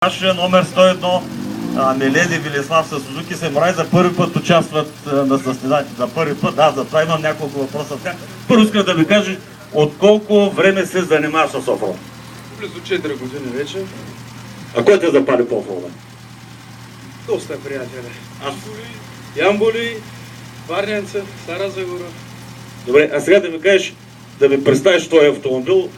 Нашия номер 101 Меледи Велислав с Сузуки Самурай за първи път участват на състезанието. За първи път, да, затова имам няколко въпроса. Първо иска да ми кажеш от колко време се занимаваш с офроуд? Близо 4 години вече. А кой те запали по офроуда? Доста приятели. Ямболи, Варненце, Стара Загора. Добре, а сега да ми кажеш, да ми представиш този автомобил.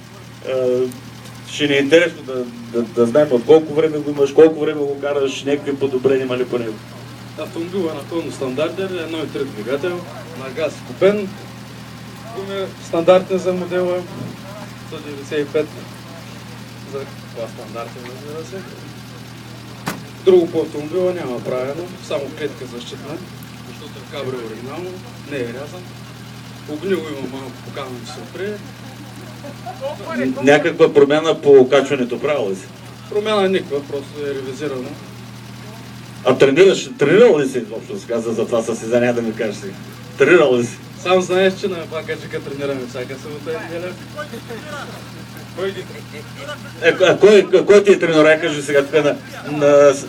Ще ни е интересно да знаем от колко време го имаш, колко време го караш, някакви подобрения има ли по него? Автомобил е напълно стандартен, 1.3 двигател, на газ купен, гуми стандартен за модела, 195 за това стандартен, разбира се. Друго по автомобила няма правено, само клетка защитна, защото кабел е оригинално, не е рязан. Огниво има малко поканено да се опре. Някаква промяна по качването правила ли си? Промяна никаква, просто е ревизирано. А тренирал ли си изобщо, се каза за това състезание, да ми кажеш си? Тренирал ли си? Сам знаеш, че на багаджика тренираме всяка събота и неделя. Кой ти е треньора? Кажи сега така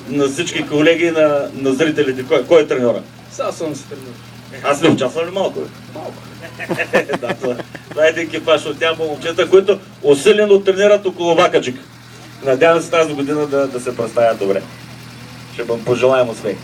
на всички колеги и на зрителите. Кой е треньора? Сега съм си тренирал. Аз не участвам ли малко? Малко. Това е един екипаж от тях момчета, които усилено тренират около Вакаджик. Надявам се тази година да се представят добре. Ще пожелаем успех.